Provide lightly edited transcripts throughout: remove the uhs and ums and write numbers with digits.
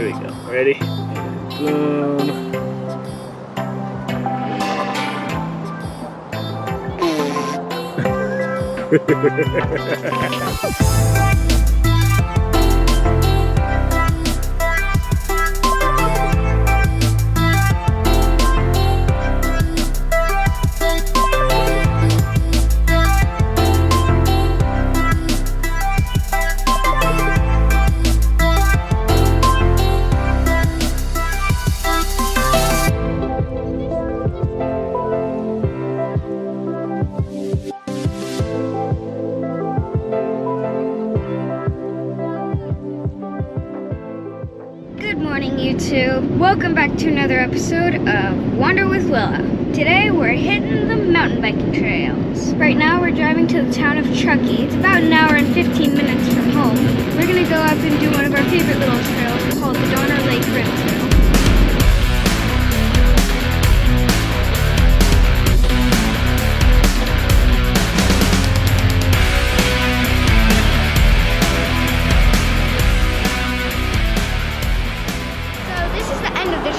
we go. Ready? Boom. Good morning, YouTube. Welcome back to another episode of Wander with Willa. Today we're hitting the mountain biking trails. Right now we're driving to the town of Truckee. It's about an hour and 15 minutes from home. We're gonna go up and do one of our favorite little trails called the Donner Lake Rim Trail.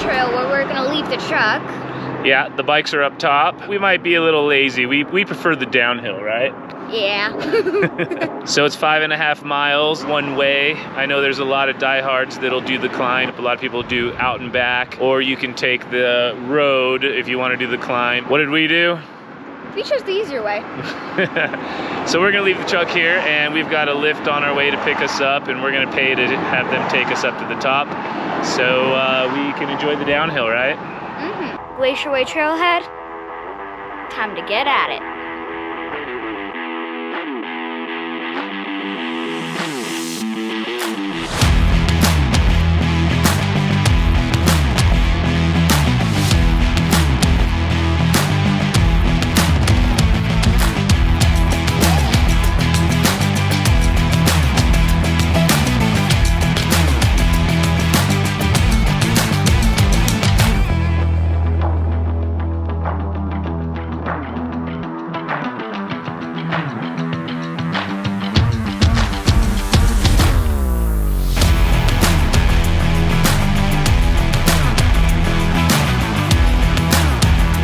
Where we're gonna leave the truck. Yeah, the bikes are up top. We might be a little lazy. We prefer the downhill, right? Yeah. So it's 5.5 miles one way. I know there's a lot of diehards that'll do the climb. A lot of people do out and back, or you can take the road if you want to do the climb. What did we do? We chose the easier way. So we're gonna leave the truck here, and we've got a lift on our way to pick us up, and we're gonna pay to have them take us up to the top, so we can enjoy the downhill, right? Mm-hmm. Glacier Way Trailhead. Time to get at it.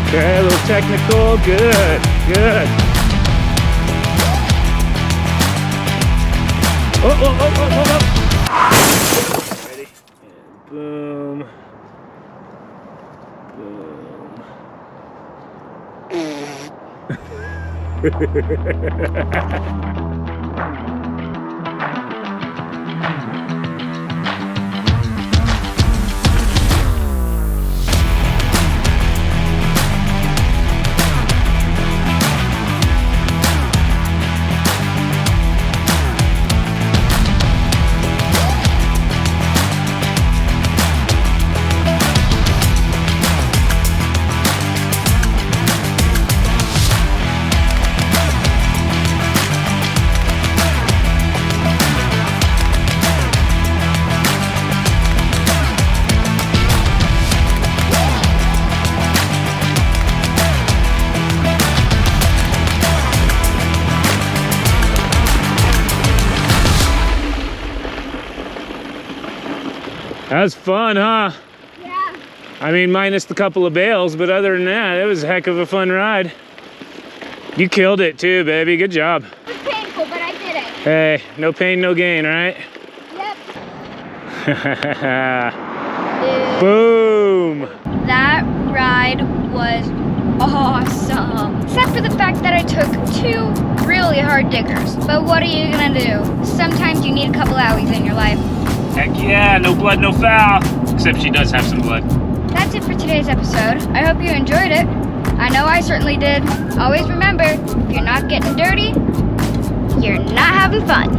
Okay, a little technical, good, good. Oh. Ready? And boom. Boom. That was fun, huh? Yeah. I mean, minus the couple of bales, but other than that, it was a heck of a fun ride. You killed it too, baby. Good job. It was painful, but I did it. Hey, no pain, no gain, right? Yep. Boom! That ride was awesome. Except for the fact that I took 2 really hard diggers. But what are you gonna do? Sometimes you need a couple owies in your life. Heck yeah, no blood, no foul. Except she does have some blood. That's it for today's episode. I hope you enjoyed it. I know I certainly did. Always remember, if you're not getting dirty, you're not having fun.